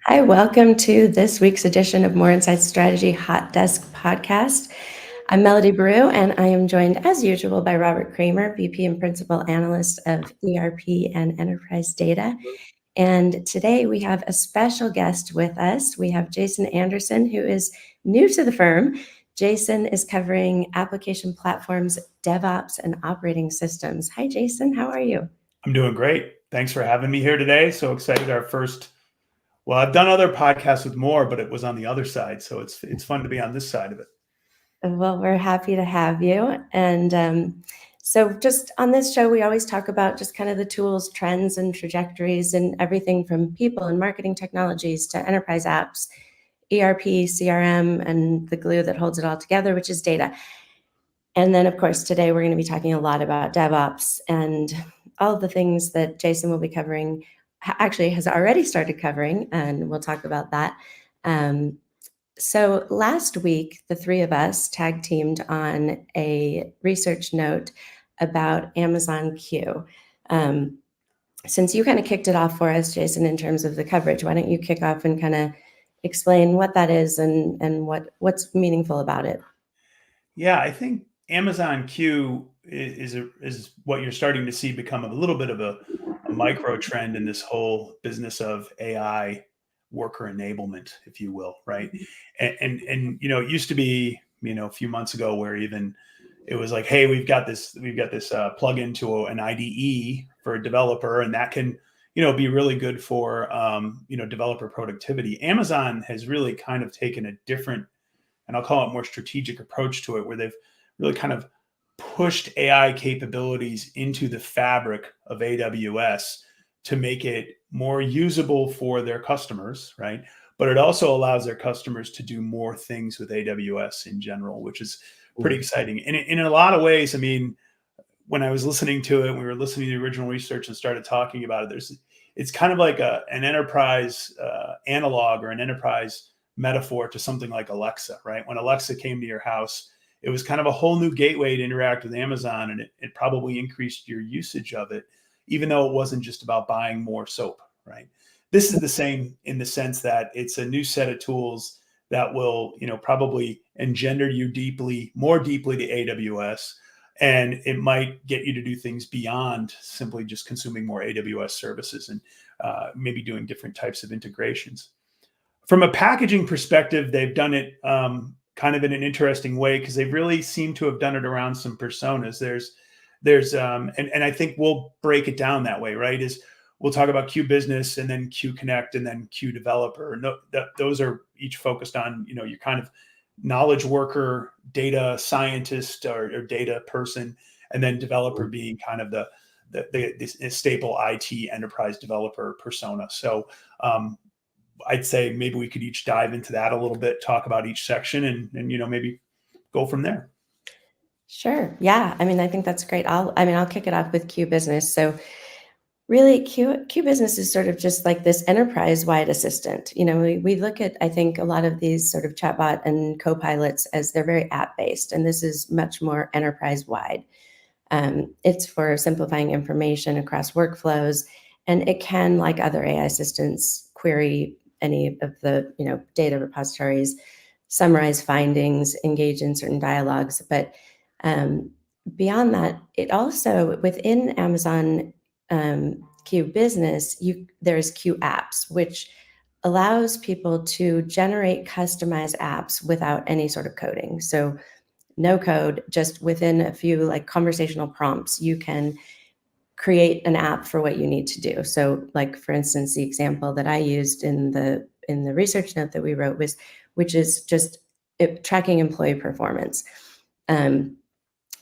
Hi, welcome to this week's edition of More Inside Strategy Hot Desk Podcast. I'm Melody Brew, and I am joined, as usual, by Robert Kramer, VP and Principal Analyst of ERP and Enterprise Data. And today we have a special guest with us. We have Jason Anderson, who is new to the firm. Jason is covering application platforms, DevOps, and operating systems. Hi, Jason. How are you? I'm doing great. Thanks for having me here today. So excited. Well, I've done other podcasts with more, but it was on the other side. So it's fun to be on this side of it. Well, we're happy to have you. And so just on this show, we always talk about just kind of the tools, trends, and trajectories, and everything from people and marketing technologies to enterprise apps, ERP, CRM, and the glue that holds it all together, which is data. And then, of course, today we're going to be talking a lot about DevOps and all of the things that Jason will be covering, actually has already started covering, and we'll talk about that. So last week, the three of us tag teamed on a research note about Amazon Q. Since you kind of kicked it off for us, Jason, in terms of the coverage, why don't you kick off and kind of explain what that is and what's meaningful about it? Yeah, I think Amazon Q is what you're starting to see become a little bit of a micro trend in this whole business of AI worker enablement, if you will, right? And it used to be a few months ago where even it was like, hey, we've got this plug into an IDE for a developer, and that can be really good for developer productivity. Amazon has really kind of taken a different, and I'll call it more strategic approach to it, where they've really kind of pushed AI capabilities into the fabric of AWS to make it more usable for their customers, right? But it also allows their customers to do more things with AWS in general, which is pretty exciting. And in a lot of ways, I mean, when I was listening to it, we were listening to the original research and started talking about it. It's kind of like an enterprise analog or an enterprise metaphor to something like Alexa, right? When Alexa came to your house, it was kind of a whole new gateway to interact with Amazon, and it probably increased your usage of it, even though it wasn't just about buying more soap, right? This is the same in the sense that it's a new set of tools that will, probably engender you more deeply to AWS, and it might get you to do things beyond simply just consuming more AWS services and maybe doing different types of integrations. From a packaging perspective, they've done it kind of in an interesting way because they really seem to have done it around some personas. And I think we'll break it down that way, right? Is we'll talk about Q Business and then Q Connect and then Q Developer. And those are each focused on, your kind of knowledge worker, data scientist or data person, and then developer being kind of the staple IT enterprise developer persona. So I'd say maybe we could each dive into that a little bit, talk about each section, and maybe go from there. Sure. Yeah. I mean, I think that's great. I'll kick it off with Q Business. So really, Q Business is sort of just like this enterprise-wide assistant. We look at, I think, a lot of these sort of chatbot and co-pilots as they're very app-based, and this is much more enterprise-wide. It's for simplifying information across workflows, and it can, like other AI assistants, query any of the data repositories, summarize findings, engage in certain dialogues. But beyond that, it also, within Amazon Q Business, there's Q Apps, which allows people to generate customized apps without any sort of coding. So no code, just within a few like conversational prompts, you can create an app for what you need to do. So like, for instance, the example that I used in the research note that we wrote which is just tracking employee performance.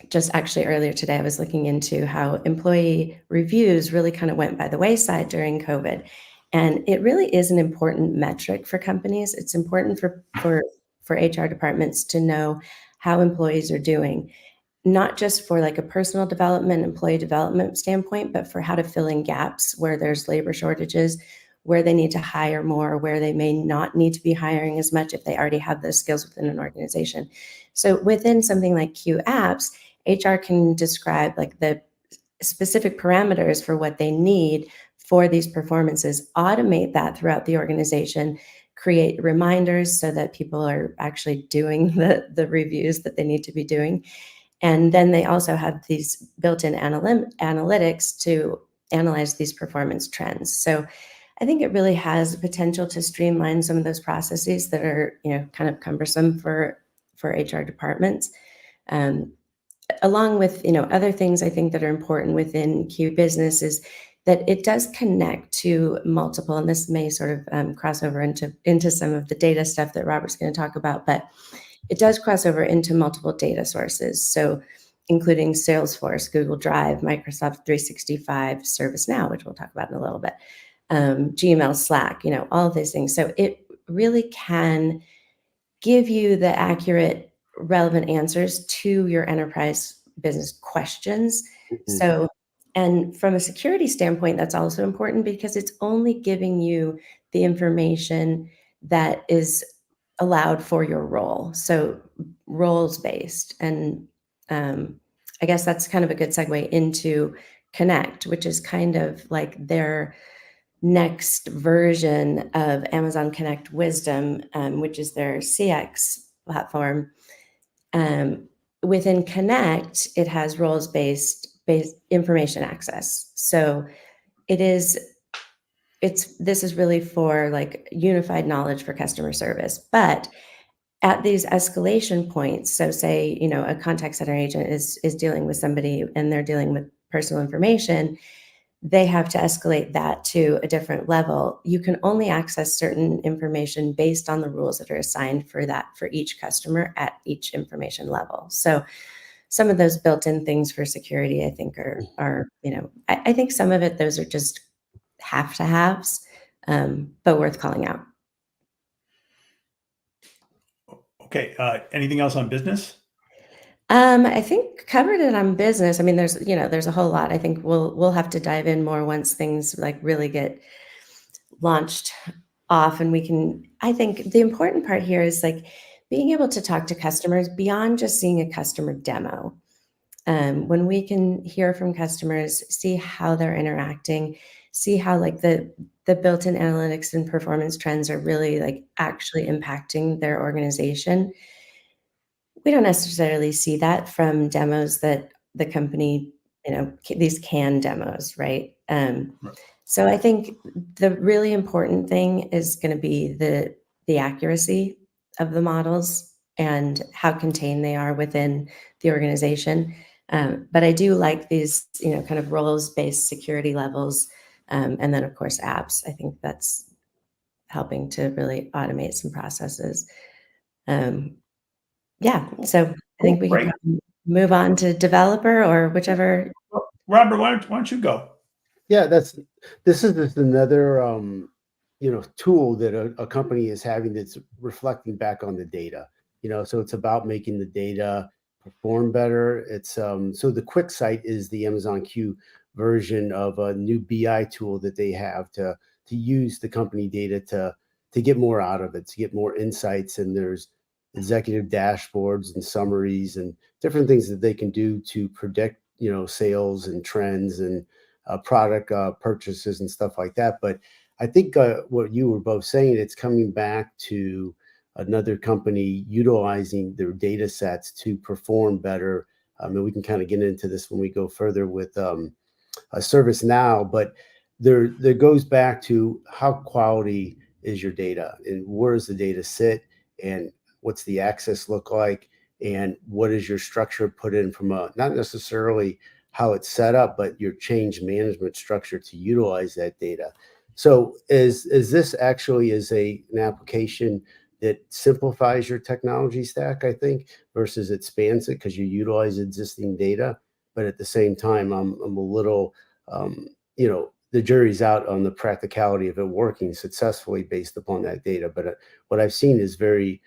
Just actually earlier today, I was looking into how employee reviews really kind of went by the wayside during COVID. And it really is an important metric for companies. It's important for HR departments to know how employees are doing, not just for like a personal development, employee development standpoint, but for how to fill in gaps where there's labor shortages, where they need to hire more, where they may not need to be hiring as much if they already have those skills within an organization. So within something like Q Apps, HR can describe like the specific parameters for what they need for these performances, automate that throughout the organization, create reminders so that people are actually doing the reviews that they need to be doing. And then they also have these built-in analytics to analyze these performance trends. So I think it really has the potential to streamline some of those processes that are, kind of cumbersome for HR departments. Um, Along with, other things I think that are important within Q Business is that it does connect to multiple, and this may sort of cross over into some of the data stuff that Robert's going to talk about, but it does cross over into multiple data sources. So including Salesforce, Google Drive, Microsoft 365, ServiceNow, which we'll talk about in a little bit, Gmail, Slack, all of these things. So it really can give you the accurate, relevant answers to your enterprise business questions. Mhm. So, and from a security standpoint, that's also important because it's only giving you the information that is allowed for your role. So, roles based. And I guess that's kind of a good segue into Connect, which is kind of like their next version of Amazon Connect Wisdom, which is their CX platform. Um, Within Connect, it has roles based information access. So it is this is really for like unified knowledge for customer service. But at these escalation points, so say a contact center agent is dealing with somebody and they're dealing with personal information, they have to escalate that to a different level. You can only access certain information based on the rules that are assigned for that for each customer at each information level. So some of those built-in things for security, I think are I think some of it, those are just have to haves, but worth calling out. Okay. Anything else on business? I think covered it on business. I mean, there's a whole lot. I think we'll have to dive in more once things like really get launched off and we can. I think the important part here is like being able to talk to customers beyond just seeing a customer demo. When we can hear from customers, see how they're interacting, see how like the built-in analytics and performance trends are really like actually impacting their organization. We don't necessarily see that from demos that the company, these canned demos, right? Right. So I think the really important thing is going to be the accuracy of the models and how contained they are within the organization. But I do like these, kind of roles-based security levels, and then of course apps. I think that's helping to really automate some processes. Um, yeah, Cool. so I think Cool. we could Great. probably move on to developer or whichever. Well, Robert, why don't you go? Yeah, this is just another tool that a company is having that's reflecting back on the data. So it's about making the data perform better. It's so the Quick Site is the Amazon Q version of a new BI tool that they have to use the company data to get more out of it, to get more insights. And there's executive dashboards and summaries and different things that they can do to predict sales and trends and product purchases and stuff like that. But I think what you were both saying, it's coming back to another company utilizing their data sets to perform better. And we can kind of get into this when we go further with a ServiceNow, but there goes back to how quality is your data and where does the data sit and what's the access look like and what is your structure put in from a not necessarily how it's set up, but your change management structure to utilize that data. So is this actually is an application that simplifies your technology stack, I think, versus expands it because you utilize existing data. But at the same time, I'm a little, the jury's out on the practicality of it working successfully based upon that data. But what I've seen is very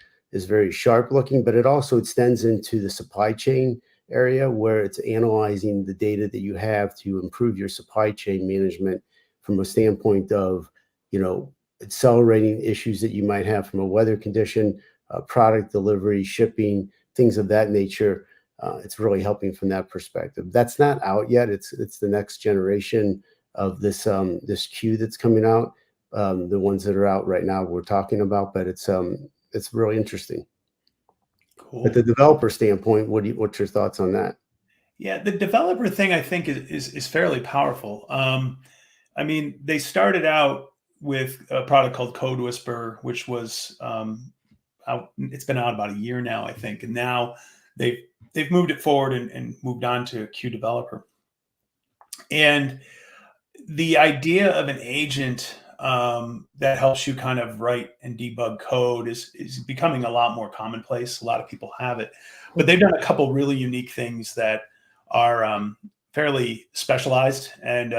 sharp looking, but it also extends into the supply chain area where it's analyzing the data that you have to improve your supply chain management from a standpoint of, accelerating issues that you might have from a weather condition, product delivery, shipping, things of that nature. It's really helping from that perspective. That's not out yet. It's the next generation of this queue that's coming out. The ones that are out right now we're talking about, but it's really interesting. Cool. But the developer standpoint, what's your thoughts on that? Yeah, the developer thing I think is fairly powerful. I mean, they started out with a product called Code Whisperer, which was out. It's been out about a year now, I think, and now they've moved it forward and moved on to Q Developer. And the idea of an agent that helps you kind of write and debug code is becoming a lot more commonplace. A lot of people have it, but they've done a couple really unique things that are fairly specialized and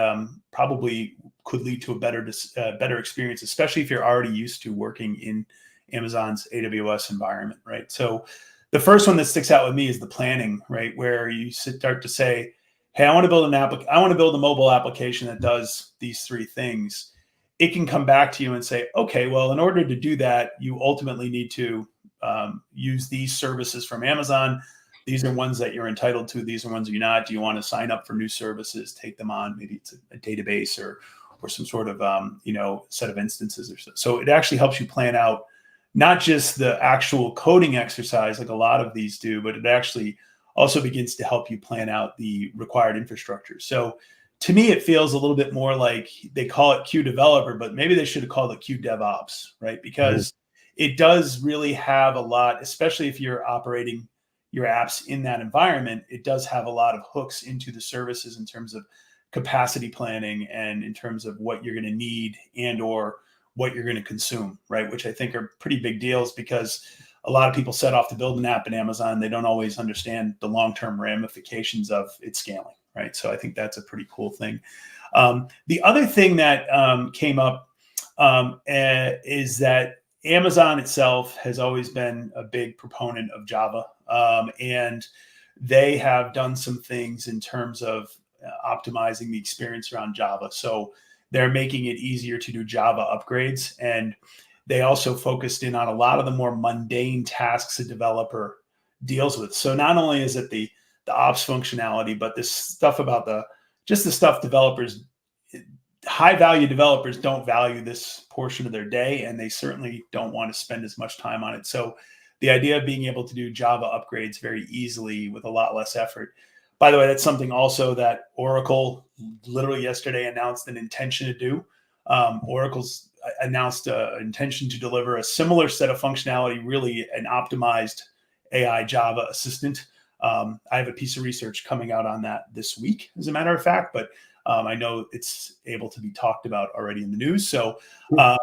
probably could lead to a better experience, especially if you're already used to working in Amazon's AWS environment, right? So the first one that sticks out with me is the planning, right? Where you start to say, hey, I want to build I want to build a mobile application that does these three things. It can come back to you and say, okay, well, in order to do that, you ultimately need to use these services from Amazon. These are ones that you're entitled to. These are ones you're not. Do you want to sign up for new services, take them on? Maybe it's a database or some sort of set of instances or so. So it actually helps you plan out not just the actual coding exercise like a lot of these do, but it actually also begins to help you plan out the required infrastructure. So to me, it feels a little bit more like they call it Q Developer, but maybe they should have called it Q DevOps, right? Because it does really have a lot, especially if you're operating your apps in that environment, it does have a lot of hooks into the services in terms of capacity planning and in terms of what you're going to need and or what you're going to consume, right? Which I think are pretty big deals because a lot of people set off to build an app in Amazon. They don't always understand the long-term ramifications of its scaling, right? So I think that's a pretty cool thing. The other thing that came up is that Amazon itself has always been a big proponent of Java, and they have done some things in terms of optimizing the experience around Java. So they're making it easier to do Java upgrades, and they also focused in on a lot of the more mundane tasks a developer deals with. So not only is it the ops functionality, but this stuff about the stuff developers, high value developers don't value this portion of their day, and they certainly don't want to spend as much time on it. So the idea of being able to do Java upgrades very easily with a lot less effort. By the way, that's something also that Oracle literally yesterday announced an intention to do. Oracle's announced an intention to deliver a similar set of functionality, really an optimized AI Java assistant. I have a piece of research coming out on that this week, as a matter of fact, but I know it's able to be talked about already in the news. So, but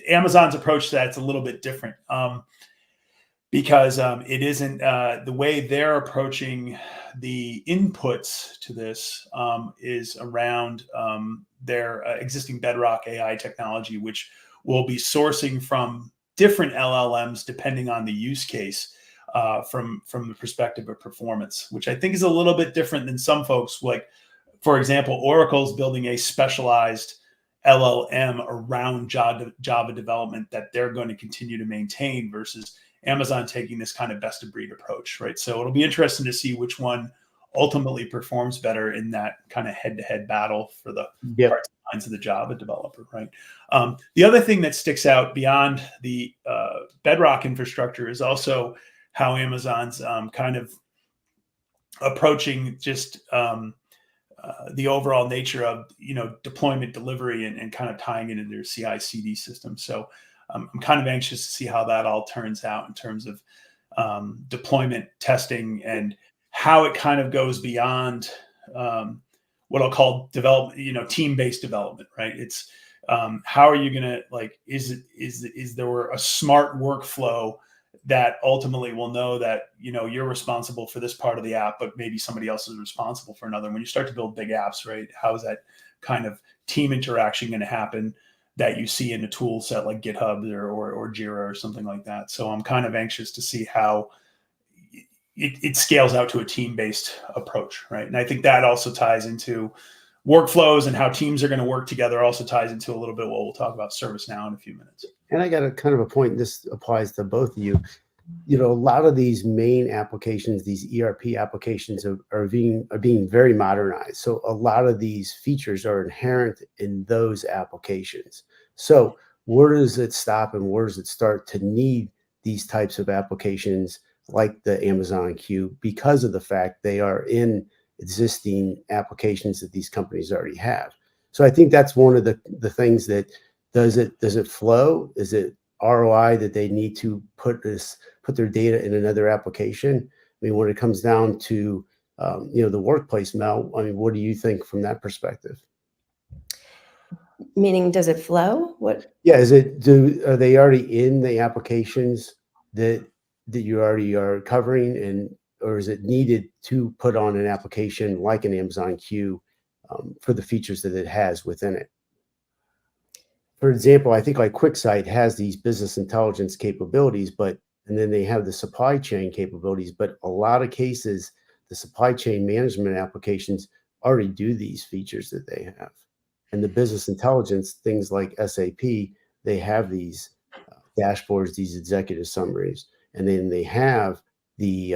Amazon's approach to that's a little bit different because it isn't the way they're approaching the inputs to this is around their existing Bedrock AI technology, which will be sourcing from different LLMs depending on the use case. From the perspective of performance, which I think is a little bit different than some folks. Like, for example, Oracle's building a specialized LLM around Java development that they're going to continue to maintain versus Amazon taking this kind of best of breed approach, right? So it'll be interesting to see which one ultimately performs better in that kind of head-to-head battle for the hearts and minds of the Java developer, right? The other thing that sticks out beyond the Bedrock infrastructure is also how Amazon's kind of approaching just the overall nature of deployment, delivery, and kind of tying it into their CI/CD system. So I'm kind of anxious to see how that all turns out in terms of deployment, testing, and how it kind of goes beyond what I'll call team-based development. Right? It's how are you going to is there a smart workflow that ultimately will know that you're responsible for this part of the app, but maybe somebody else is responsible for another. When you start to build big apps, right, how is that kind of team interaction going to happen that you see in a tool set like GitHub or Jira or something like that? So I'm kind of anxious to see how it scales out to a team-based approach, right? And I think that also ties into workflows and how teams are going to work together. Also ties into a little bit what we'll talk about ServiceNow in a few minutes. And I got a kind of a point. This applies to both of you. a lot of these main applications, these ERP applications are being very modernized. So a lot of these features are inherent in those applications. So where does it stop and where does it start to need these types of applications like the Amazon Q, because of the fact they are in existing applications that these companies already have? So I think that's one of the things that does it flow? Is it ROI that they need to put their data in another application? I mean, when it comes down to the workplace, Mel, I mean, what do you think from that perspective? Meaning, does it flow? What? Yeah, are they already in the applications that you already are covering, or is it needed to put on an application like an Amazon Q for the features that it has within it? For example, I think like QuickSight has these business intelligence capabilities, and then they have the supply chain capabilities, but a lot of cases, the supply chain management applications already do these features that they have. And the business intelligence, things like SAP, they have these dashboards, these executive summaries, and then they have the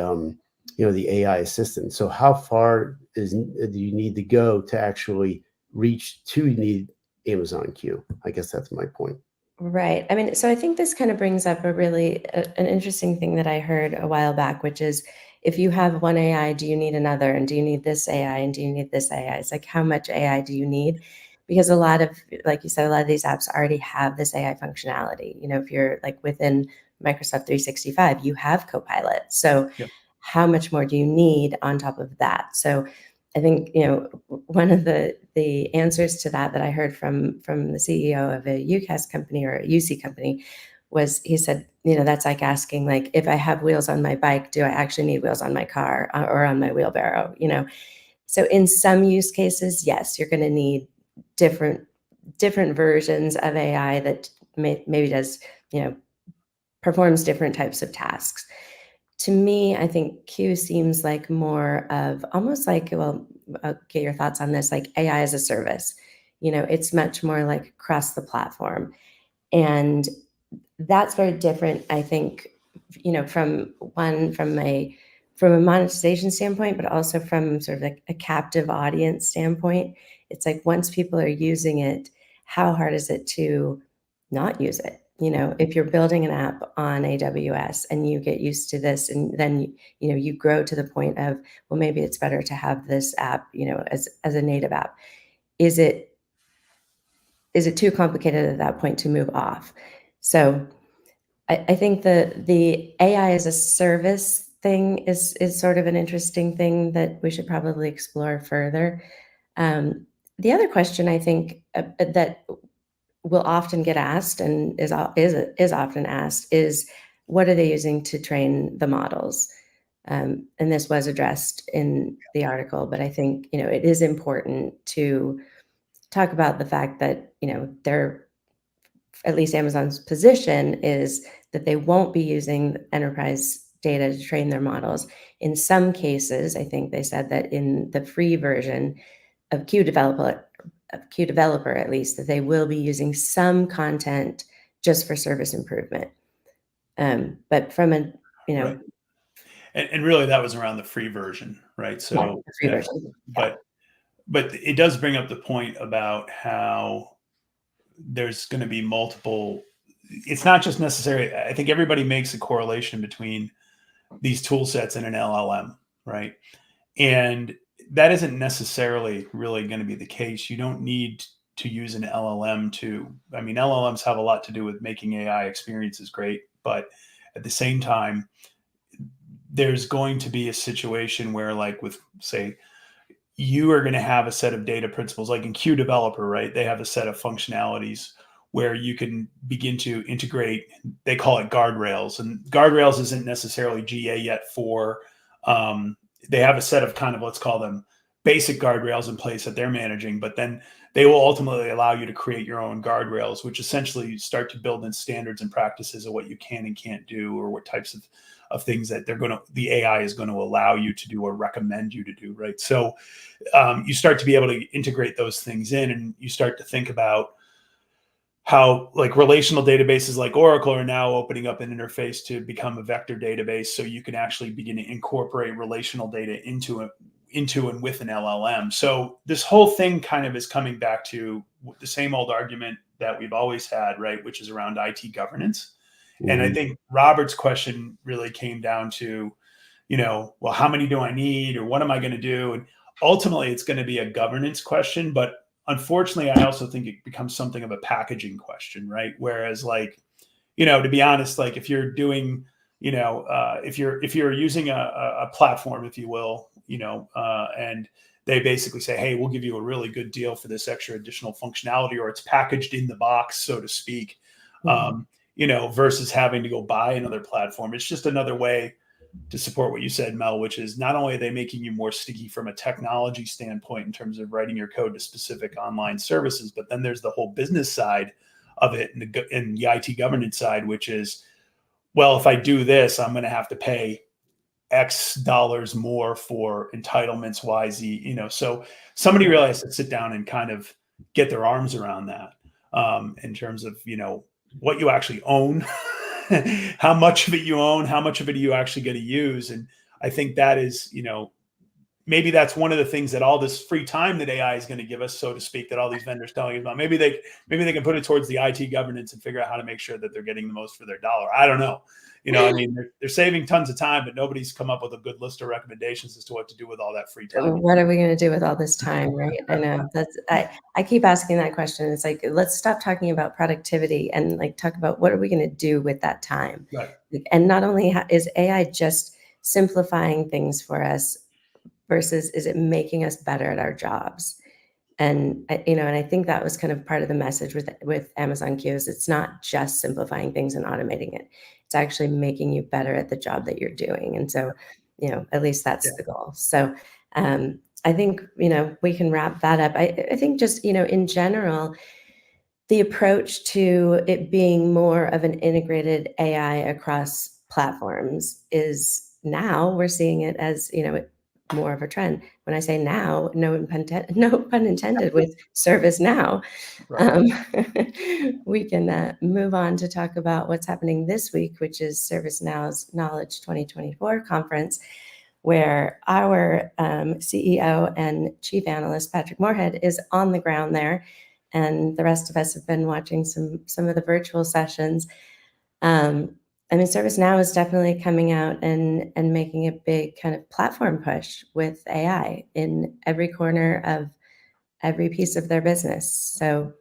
AI assistant. So how far do you need to go to actually reach to need Amazon Q? I guess that's my point. Right. I mean, so I think this kind of brings up an interesting thing that I heard a while back, which is if you have one AI, do you need another? And do you need this AI? And do you need this AI? It's like, how much AI do you need? Because a lot of, like you said, a lot of these apps already have this AI functionality. If you're like within Microsoft 365, you have Copilot. So Yep. how much more do you need on top of that? So I think, one of the answers to that I heard from the CEO of a UCAS company or a UC company was, he said, that's like asking, like, if I have wheels on my bike, do I actually need wheels on my car or on my wheelbarrow? So in some use cases, yes, you're going to need different versions of AI that maybe does, performs different types of tasks. To me, I think Q seems like more of almost like, well, I'll get your thoughts on this, like AI as a service. It's much more like across the platform. And that's very different, I think, from a monetization standpoint, but also from sort of like a captive audience standpoint. It's like once people are using it, how hard is it to not use it? If you're building an app on AWS and you get used to this, and then you grow to the point of, well, maybe it's better to have this app, as a native app. Is it too complicated at that point to move off? So I think the AI as a service thing is sort of an interesting thing that we should probably explore further. Um, the other question I think that will often get asked and is often asked is, what are they using to train the models? And this was addressed in the article, but I think it is important to talk about the fact that they're, at least Amazon's position is that they won't be using enterprise data to train their models. In some cases, I think they said that in the free version of Q Developer, at least, that they will be using some content just for service improvement. But from a, Right. And really that was around the free version, right? yeah, So, the free version. Yeah. but it does bring up the point about how there's going to be multiple. It's not just necessary. I think everybody makes a correlation between these tool sets and an LLM, right? And that isn't necessarily really going to be the case. You don't need to use an LLM I mean, LLMs have a lot to do with making AI experiences great, but at the same time, there's going to be a situation where, like with, say, you are going to have a set of data principles, like in Q Developer, right? They have a set of functionalities where you can begin to integrate, they call it guardrails. And guardrails isn't necessarily GA yet for, they have a set of kind of, let's call them basic guardrails in place that they're managing, but then they will ultimately allow you to create your own guardrails, which essentially start to build in standards and practices of what you can and can't do, or what types of things that the AI is going to allow you to do or recommend you to do, right? So you start to be able to integrate those things in, and you start to think about how like relational databases like Oracle are now opening up an interface to become a vector database, so you can actually begin to incorporate relational data into and with an LLM. So this whole thing kind of is coming back to the same old argument that we've always had, right? Which is around IT governance. And I think Robert's question really came down to, well, how many do I need, or what am I going to do? And ultimately, it's going to be a governance question. But unfortunately, I also think it becomes something of a packaging question, right? Whereas, like, to be honest, like if you're doing, if you're using a platform, if you will, and they basically say, hey, we'll give you a really good deal for this extra additional functionality, or it's packaged in the box, so to speak, versus having to go buy another platform. It's just another way to support what you said, Mel, which is not only are they making you more sticky from a technology standpoint in terms of writing your code to specific online services, but then there's the whole business side of it and the IT governance side, which is, well, if I do this, I'm going to have to pay X dollars more for entitlements, Y, Z, so somebody really has to sit down and kind of get their arms around that in terms of, what you actually own, how much of it you own, how much of it are you actually going to use. And I think that is, maybe that's one of the things that all this free time that AI is going to give us, so to speak, that all these vendors telling us about, maybe they can put it towards the IT governance and figure out how to make sure that they're getting the most for their dollar. I don't know. I mean, they're saving tons of time, but nobody's come up with a good list of recommendations as to what to do with all that free time. What are we going to do with all this time, right? I know I keep asking that question. It's like, let's stop talking about productivity and like talk about what are we going to do with that time. Right. And not only is AI just simplifying things for us, versus is it making us better at our jobs? And and I think that was kind of part of the message with Amazon Q is it's not just simplifying things and automating it. It's actually making you better at the job that you're doing. And so, at least that's the goal. So I think, we can wrap that up. I think just, in general, the approach to it being more of an integrated AI across platforms is now we're seeing it as, more of a trend. When I say now, no pun intended with ServiceNow. Right. We can move on to talk about what's happening this week, which is ServiceNow's Knowledge 2024 conference, where our CEO and chief analyst, Patrick Moorhead, is on the ground there. And the rest of us have been watching some of the virtual sessions. I mean, ServiceNow is definitely coming out and making a big kind of platform push with AI in every corner of every piece of their business. So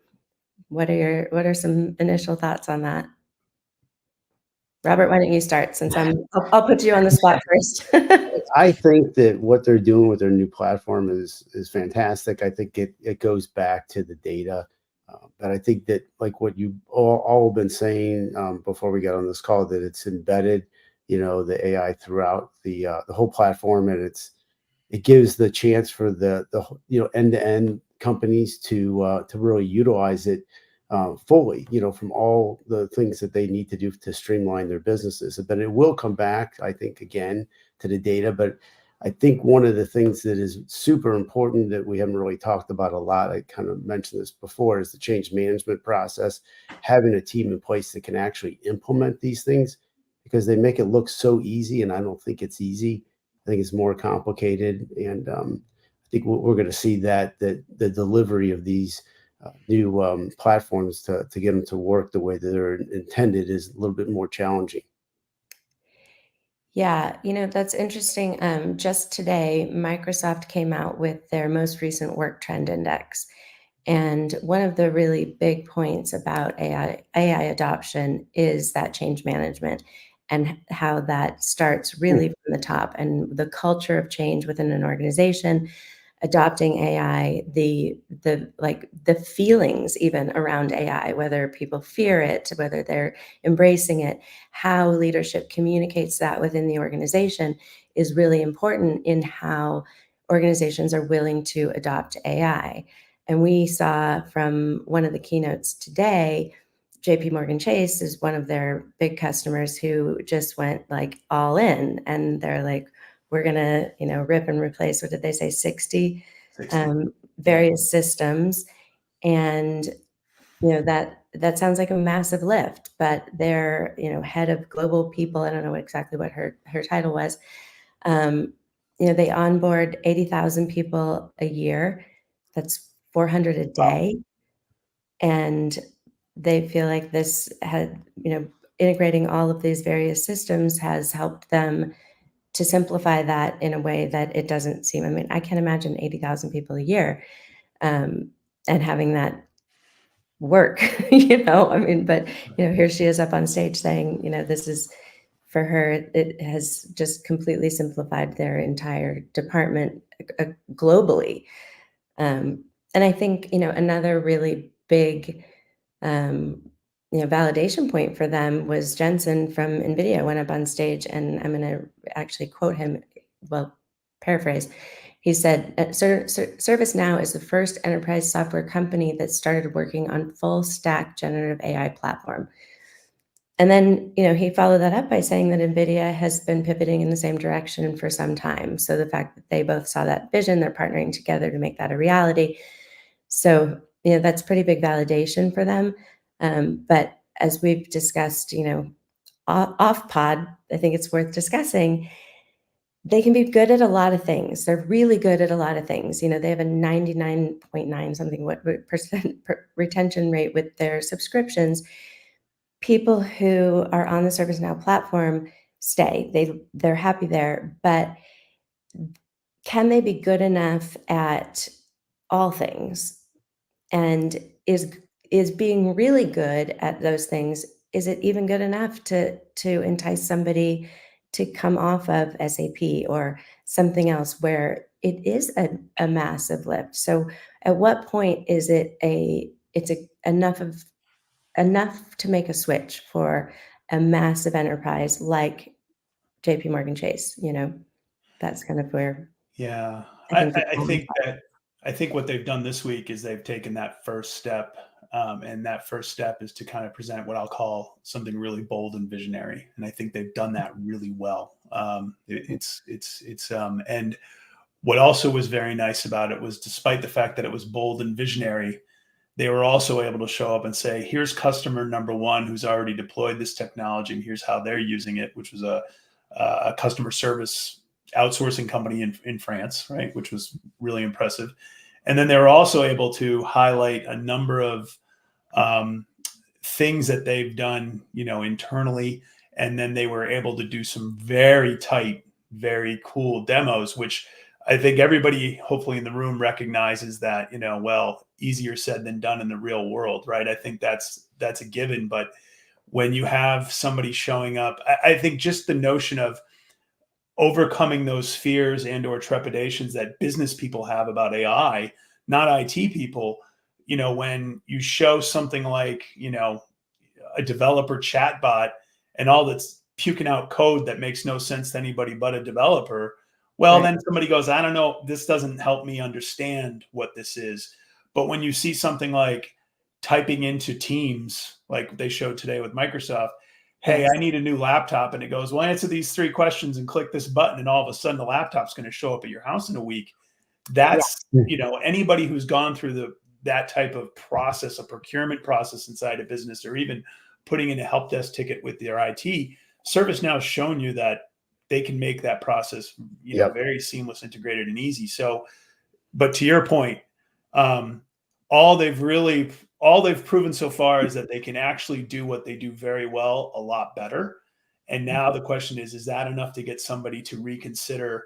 what are some initial thoughts on that? Robert, why don't you start since I'll put you on the spot first. I think that what they're doing with their new platform is fantastic. I think it goes back to the data. But I think that like what you all been saying before we got on this call, that it's embedded, the AI throughout the whole platform, and it gives the chance for the end-to-end companies to really utilize it fully, from all the things that they need to do to streamline their businesses. But it will come back, I think, again to the data. But I think one of the things that is super important that we haven't really talked about a lot, I kind of mentioned this before, is the change management process, having a team in place that can actually implement these things, because they make it look so easy. And I don't think it's easy. I think it's more complicated. And I think we're going to see that the delivery of these new platforms to get them to work the way that they're intended is a little bit more challenging. Yeah, that's interesting. Just today, Microsoft came out with their most recent work trend index. And one of the really big points about AI adoption is that change management and how that starts really from the top and the culture of change within an organization, adopting AI, the feelings even around AI, whether people fear it, whether they're embracing it, how leadership communicates that within the organization is really important in how organizations are willing to adopt AI. And we saw from one of the keynotes today, JP Morgan Chase is one of their big customers who just went like all in, and they're like, we're going to, rip and replace, what did they say, 60 various systems. And, that sounds like a massive lift, but their, head of global people, I don't know exactly what her title was. They onboard 80,000 people a year. That's 400 a Wow. day. And they feel like this had, integrating all of these various systems has helped them to simplify that in a way that it doesn't seem, I mean, I can't imagine 80,000 people a year, um, and having that work, I mean, but, here she is up on stage saying, this is for her, it has just completely simplified their entire department globally. And I think, another really big, um, validation point for them was Jensen from NVIDIA went up on stage, and I'm going to actually quote him, well, paraphrase. He said, ServiceNow is the first enterprise software company that started working on full stack generative AI platform. And then, he followed that up by saying that NVIDIA has been pivoting in the same direction for some time. So the fact that they both saw that vision, they're partnering together to make that a reality. So, that's pretty big validation for them. But as we've discussed, off pod, I think it's worth discussing. They can be good at a lot of things. They're really good at a lot of things. They have a 99.9 something what percent retention rate with their subscriptions. People who are on the ServiceNow platform stay. They're happy there, but can they be good enough at all things? And is being really good at those things, is it even good enough to entice somebody to come off of SAP or something else where it is a massive lift? So at what point is enough to make a switch for a massive enterprise like JP Morgan Chase? That's kind of where Yeah, I think it I falls. think that I think what they've done this week is they've taken that first step, and that first step is to kind of present what I'll call something really bold and visionary, and I think they've done that really well. And what also was very nice about it was, despite the fact that it was bold and visionary, they were also able to show up and say, here's customer number one who's already deployed this technology, and here's how they're using it, which was a customer service outsourcing company in France, right? Which was really impressive. And then they were also able to highlight a number of things that they've done, internally. And then they were able to do some very tight, very cool demos, which I think everybody hopefully in the room recognizes that, well, easier said than done in the real world, right? I think that's a given. But when you have somebody showing up, I think just the notion of overcoming those fears and or trepidations that business people have about AI, not IT people, when you show something like, a developer chatbot and all that's puking out code that makes no sense to anybody but a developer, well, Right. then somebody goes, I don't know, this doesn't help me understand what this is. But when you see something like typing into Teams, like they showed today with Microsoft, hey, Yes. I need a new laptop. And it goes, well, answer these 3 questions and click this button. And all of a sudden the laptop's going to show up at your house in a week. That's, anybody who's gone through that type of process, a procurement process inside a business, or even putting in a help desk ticket with their IT, ServiceNow has shown you that they can make that process, very seamless, integrated, and easy. So, but to your point, um, all they've proven so far is that they can actually do what they do very well a lot better. And now the question is that enough to get somebody to reconsider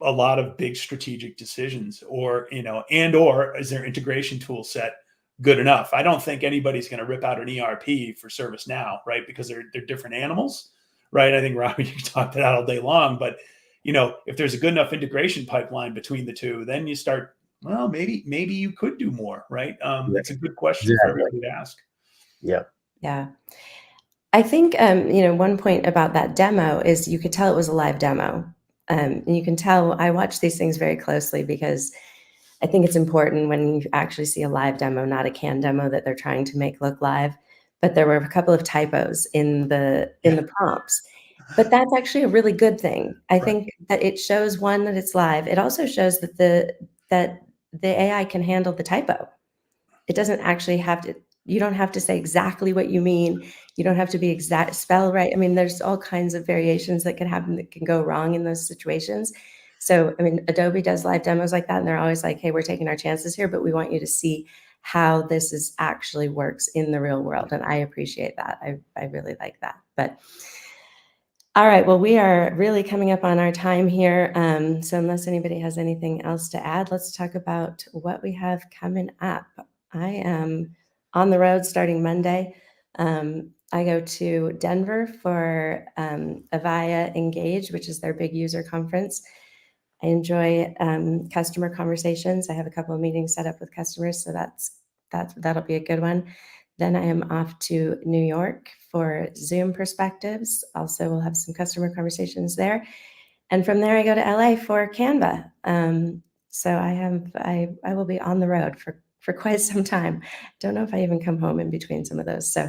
a lot of big strategic decisions, or, or is their integration tool set good enough? I don't think anybody's going to rip out an ERP for ServiceNow, right? Because they're different animals, right? I think, Robbie, you can talk that out all day long, but if there's a good enough integration pipeline between the two, then you start, well, maybe you could do more, right? It's a good question for everybody to ask. Yeah. Yeah. I think, one point about that demo is you could tell it was a live demo. And you can tell, I watch these things very closely because I think it's important when you actually see a live demo, not a canned demo that they're trying to make look live. But there were a couple of typos in the prompts. But that's actually a really good thing. I think that it shows, one, that it's live. It also shows that the AI can handle the typo. It doesn't actually have to, you don't have to say exactly what you mean. You don't have to be exact spell right. I mean, there's all kinds of variations that can happen that can go wrong in those situations. So, I mean, Adobe does live demos like that, and they're always like, hey, we're taking our chances here, but we want you to see how this is actually works in the real world. And I appreciate that. I really like that. But all right, well, we are really coming up on our time here. So unless anybody has anything else to add, let's talk about what we have coming up. I am on the road starting Monday. I go to Denver for Avaya Engage, which is their big user conference. I enjoy customer conversations. I have a couple of meetings set up with customers, so that'll be a good one. Then I am off to New York for Zoom Perspectives. Also, we'll have some customer conversations there. And from there, I go to LA for Canva. So I will be on the road for quite some time. Don't know if I even come home in between some of those. So,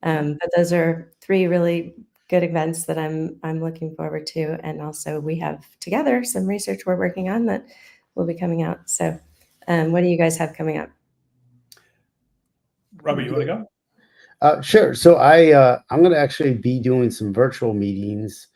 but those are 3 really good events that I'm looking forward to. And also, we have together some research we're working on that will be coming out. So, what do you guys have coming up? Robert, you want to go? Sure. So I'm going to actually be doing some virtual meetings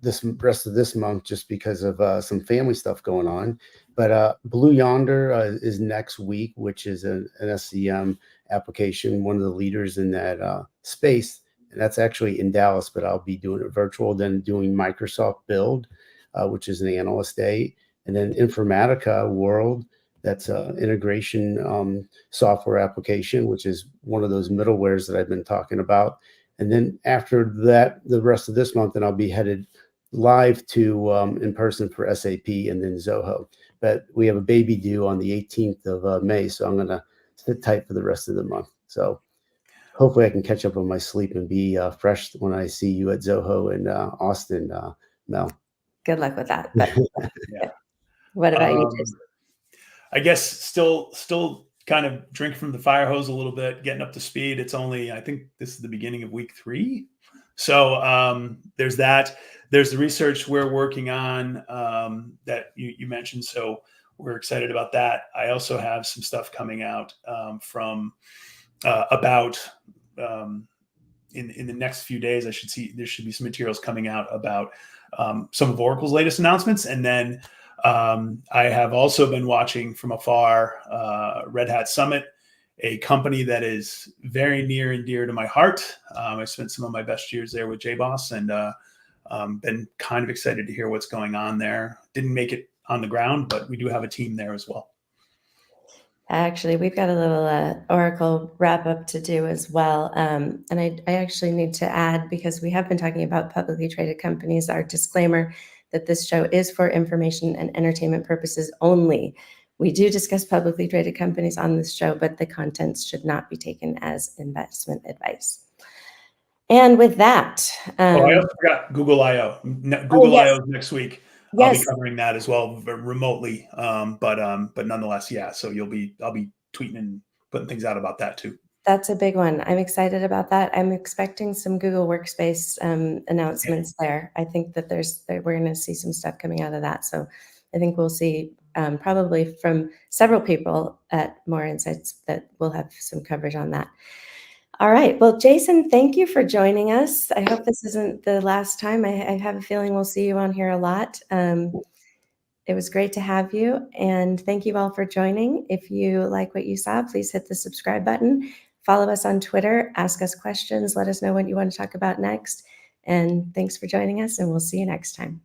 this rest of this month just because of some family stuff going on. But Blue Yonder is next week, which is an SCM application, one of the leaders in that space. And that's actually in Dallas, but I'll be doing it virtual, then doing Microsoft Build, which is an analyst day, and then Informatica World. That's an integration software application, which is one of those middlewares that I've been talking about. And then after that, the rest of this month, then I'll be headed live to in person for SAP and then Zoho. But we have a baby due on the 18th of May, so I'm going to sit tight for the rest of the month. So hopefully I can catch up on my sleep and be fresh when I see you at Zoho and Austin, Mel. Good luck with that. But Yeah. what about you, Jason? I guess still kind of drink from the fire hose a little bit, getting up to speed. It's only, I think this is the beginning of week 3. So there's that. There's the research we're working on that you mentioned. So we're excited about that. I also have some stuff coming out from about in the next few days. There should be some materials coming out about some of Oracle's latest announcements. And then I have also been watching from afar Red Hat Summit, a company that is very near and dear to my heart. I spent some of my best years there with JBoss and been kind of excited to hear what's going on there. Didn't make it on the ground, but we do have a team there as well. Actually, we've got a little Oracle wrap up to do as well. And I actually need to add, because we have been talking about publicly traded companies, our disclaimer that this show is for information and entertainment purposes only. We do discuss publicly traded companies on this show, but the contents should not be taken as investment advice. And with that, I also forgot Google I/O. Google I/O next week. I'll be covering that as well remotely, but nonetheless, yeah. So I'll be tweeting and putting things out about that too. That's a big one. I'm excited about that. I'm expecting some Google Workspace announcements there. I think that we're going to see some stuff coming out of that. So I think we'll see probably from several people at More Insights that we'll have some coverage on that. All right. Well, Jason, thank you for joining us. I hope this isn't the last time. I have a feeling we'll see you on here a lot. It was great to have you. And thank you all for joining. If you like what you saw, please hit the subscribe button. Follow us on Twitter. Ask us questions. Let us know what you want to talk about next. And thanks for joining us. And we'll see you next time.